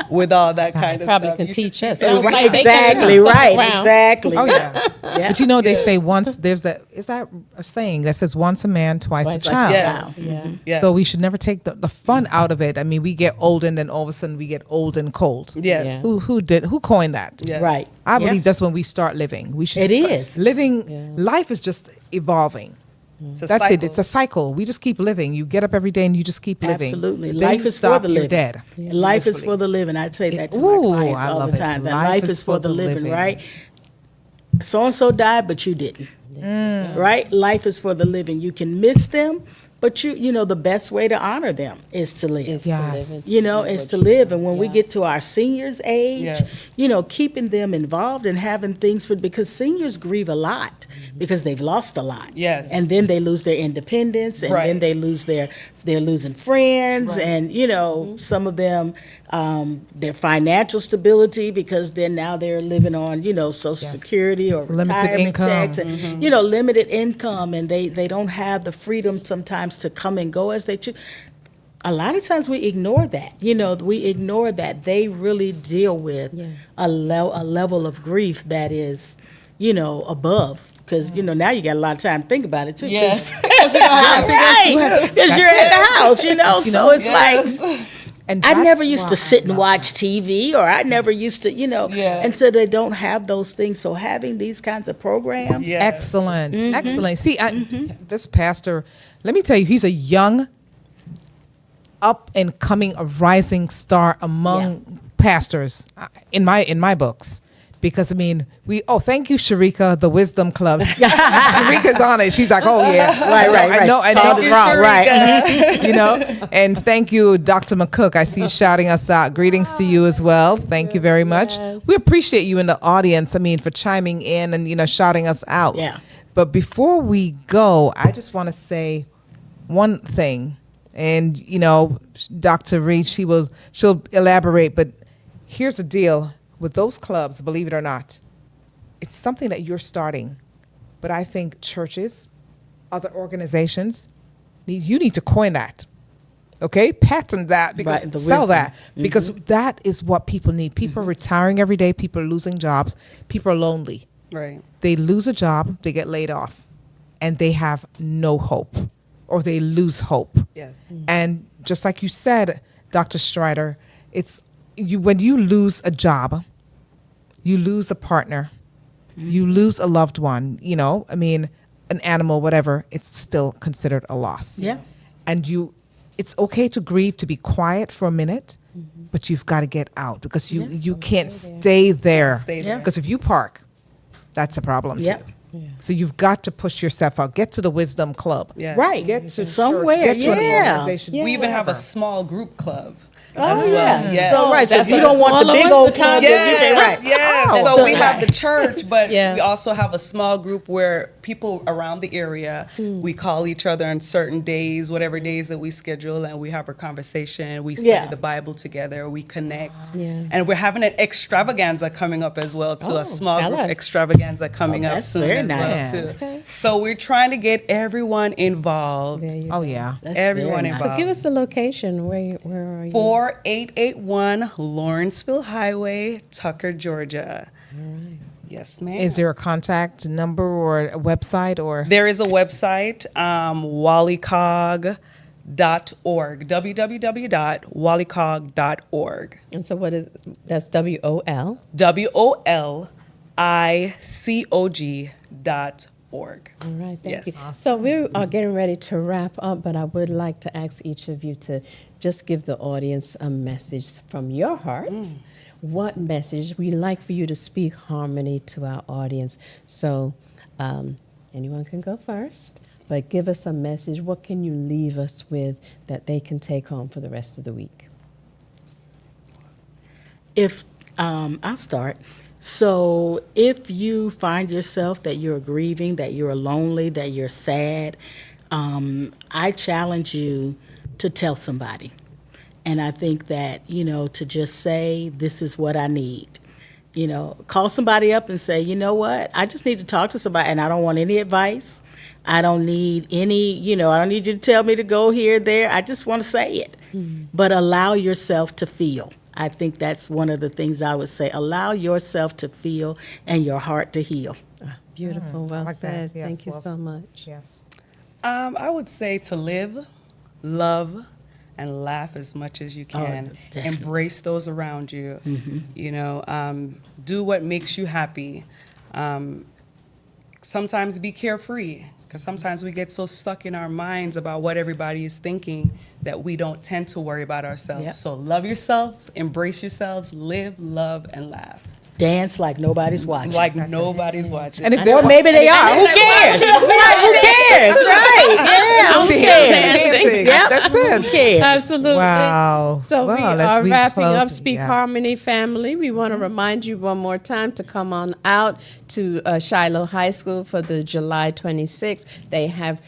with all that kind of Probably stuff. can You should teach see us. some- Sounds like they can Exactly turn right. around. Exactly. Oh, yeah. Yeah. But you know, they say once there's is that a saying that says once a man, twice a Twice a child. Yes. Yeah. Yes. So we should never take the fun out of it. I mean, we get old and then all of a sudden we get old and cold. Yes. Yeah. Who coined that? Yes. Right. I Yeah. believe that's when we start living. We should. It start is. living. Life is just evolving. It's a That's it. cycle. It's a cycle. We just keep living. You get up every day and you just keep living. Absolutely. The day Life you is for stop, the you're living. dead. Life is for the living. I'd say that to my Ooh, clients I all love the it. time. That life is for the living, right? So and so died, but you didn't. Right? Life is for the living. You can miss them, but the best way to honor them is to live. Is Yes. to live Is to live. And when we get to our seniors' age, Yes. keeping them involved and having things because seniors grieve a lot because they've lost a lot. Yes. And then they lose their independence and then Right. they lose they're losing friends and, some of them, their financial stability because then now they're living on, Social Security or Limited retirement income. checks and, limited income and they don't have the freedom sometimes to come and go as they choose. A lot of times we ignore that. We ignore that they really deal with a level of grief that is, above. Because, now you got a lot of time to think about it, too. Yes. Right. Because you're at the house, so it's like, And I that's never used why to sit I and love watch TV, or I never used to, Yes. and so they don't have those things. So having these kinds of programs, Yes. Excellent. Excellent. See, this pastor, let me tell you, he's a young, up and coming, a rising star among pastors in my books. Because thank you, Sharika, the Wisdom Club. Sharika's on it. She's like, oh yeah, Right. I know, Called it wrong, right. And thank you, Dr. McCook. I see you shouting us out. Greetings to you as well. Thank you very much. Yes. We appreciate you in the audience. For chiming in and shouting us out. Yeah. But before we go, I just want to say one thing, and Dr. Reed, she'll elaborate. But here's the deal. With those clubs, believe it or not, it's something that you're starting. But I think churches, other organizations, you need to coin that. Okay? Patent that, because Right, the sell wisdom. that. Because that is what people need. People are retiring every day. People are losing jobs. People are lonely. Right. They lose a job, they get laid off, and they have no hope, or they lose hope. Yes. And just like you said, Dr. Strider, when you lose a job, you lose a partner, you lose a loved one, an animal, whatever, it's still considered a loss. Yes. And it's okay to grieve, to be quiet for a minute, but you've got to get out because you can't stay there. Stay there. Because if you park, that's a problem Yep. too. So you've got to push yourself out. Get to the Wisdom Club. Yes. Right. Get to Somewhere, church, get to an yeah. organization. We even have a wherever. small group club. as well. yeah. Yes. So, right, so if you That's don't what want the smaller big ones, old the team, top- then you say, right. Yes. Oh, So so we have that- the church, but Yeah. we also have a small group where people around the area, we call each other on certain days, whatever days that we schedule, and we have a conversation. We study Yeah. the Bible together. We connect. Yeah. And we're having an extravaganza coming up as well, too. Oh, a small tell group us. extravaganza coming up that's soon very as nice. well, too. Okay. So we're trying to get everyone involved. There you Oh go. yeah. That's Everyone very nice. involved. So give us the location. Where are you? 4881 Lawrenceville Highway, Tucker, Georgia. Yes, ma'am. Is there a contact number or a website or? There is a website, wallycog.org, www.wallycog.org. And so what is that's WOL? WOLICOG.org. All right, thank you. Yes. So we are getting ready to wrap up, but I would like to ask each of you to just give the audience a message from your heart. What message we'd like for you to speak harmony to our audience. So anyone can go first, but give us a message. What can you leave us with that they can take home for the rest of the week? If I'll start. So if you find yourself that you're grieving, that you're lonely, that you're sad, I challenge you to tell somebody. And I think that, to just say, this is what I need. Call somebody up and say, you know what, I just need to talk to somebody, and I don't want any advice. I don't need any, I don't need you to tell me to go here, there. I just want to say it. But allow yourself to feel. I think that's one of the things I would say. Allow yourself to feel and your heart to heal. Beautiful, well like that. said. Yes, Thank you well- so much. Yes. I would say to live, love, and laugh as much as you can. definitely. Embrace those around you. Do what makes you happy. Sometimes be carefree, because sometimes we get so stuck in our minds about what everybody is thinking that we don't tend to worry about ourselves. Yep. So love yourselves, embrace yourselves, live, love, and laugh. Dance like nobody's watching. Like nobody's watching. And if Or they're maybe they are. Who cares? Right, who cares? Right. Yeah, who cares? dancing, Yep. that's Who it. cares? Absolutely. Wow. So we Well, let's are be wrapping up closing, Speak yes. Harmony family. We want to remind you one more time to come on out to Shiloh High School for the July 26th. They have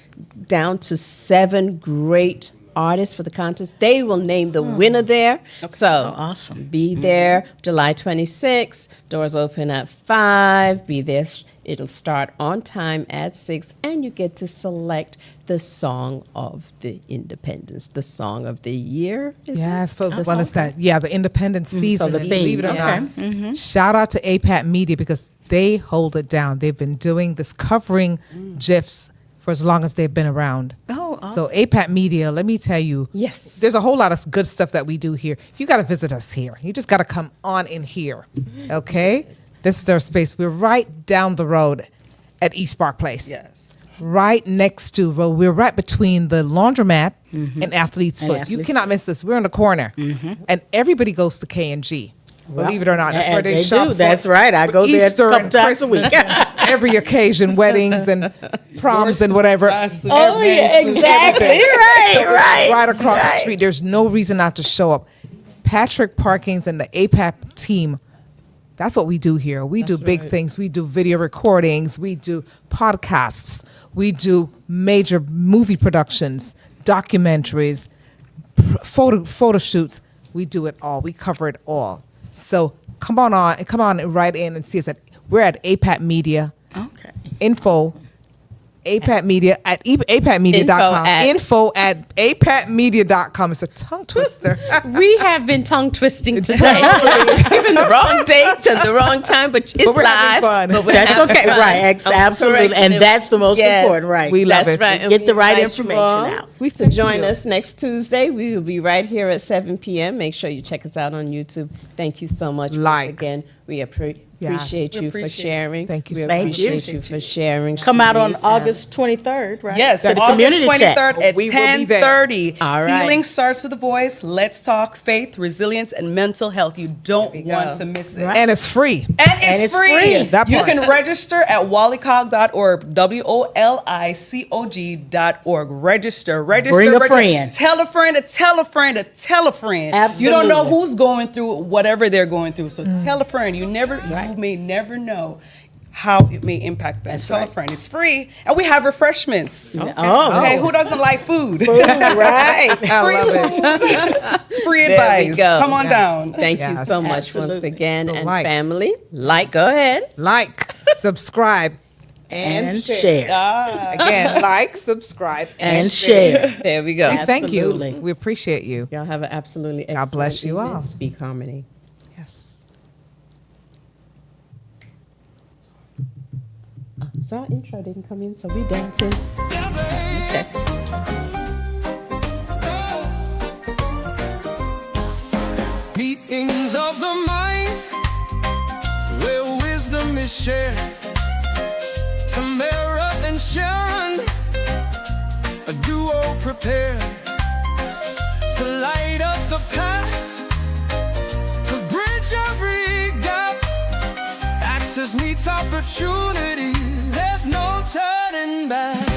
down to 7 great artists for the contest. They will name the winner there. So awesome. be there July 26th. Doors open at 5. Be there. It'll start on time at 6, and you get to select the song of the independence, the song of the year. Is it? Yes, well, it's that. Yeah, the Independence season. the and theme, believe it or okay. not, shout out to APAT Media because they hold it down. They've been doing this covering GIFs for as long as they've been around. Oh, So APAT Media, let me tell you, Yes. there's a whole lot of good stuff that we do here. You got to visit us here. You just got to come on in here, okay? This is our space. We're right down the road at East Park Place. Yes. Right next to, well, we're right between the laundromat and Athlete's And Foot. You Athlete's cannot miss this. We're in the corner. And everybody goes to K&G. Believe it or not, that's where they shop. do. for- That's right. I for go there a Easter couple and times a week. Christmas, every occasion, weddings and proms and whatever. Oh, yeah, exactly. Right. Across the street. There's no reason not to show up. Patrick Parkins and the APAP team, that's what we do here. We do big things. We do video recordings. We do podcasts. We do major movie productions, documentaries, photo shoots. We do it all. We cover it all. So come on right in and see us. We're at APAT Media. Okay. Info, APAT Media at apatmedia.com. Info at apatmedia.com. It's a tongue twister. We have been tongue twisting today, given the wrong dates and the wrong time, but it's we're having live. fun. But we're That's having okay. fun. Right. Absolutely. Correct. And that's the most Yes. important, right? We love That's it. right. And Get we the right invite you information all out. We to thank join you. us next Tuesday. We will be right here at 7 p.m. Make sure you check us out on YouTube. Thank you so much. Once Like. again, we appreciate you for appreciate sharing. Thank you We so much. appreciate Thank you for sharing. Come out on Chevanise. August 23rd, right? Yes, For the August community chat. 23rd at We will be there. 10:30. All right. Healing starts with the voice. Let's talk faith, resilience, and mental health. You don't There we want go. to miss it. Right. And it's free. And it's free. That You part. can register at wollicog.org, WOLICOG.org. Register. Bring a friend. Tell a friend to tell a friend to tell a friend. You don't know Absolutely. who's going through whatever they're going through. So tell a friend. You may never know how it may impact them. That's Tell right. a friend. It's free. And we have refreshments. Oh, Okay, who doesn't like food? right. I love it. Free There advice. we go. Come on down. Thank you Yes, so much once absolutely. again. So And like. family, go ahead. Like, subscribe, And share. again, like, subscribe, And share. There we go. Thank you. Absolutely. We appreciate you. Y'all have an absolutely excellent God bless you evening. all. Speak harmony. Yes. So our intro didn't come in, so we dancing. Okay. Meetings of the mind, where wisdom is shared. Tamara and Sharon, a duo prepared to light up the path, to bridge every gap. Access meets opportunity, there's no turning back.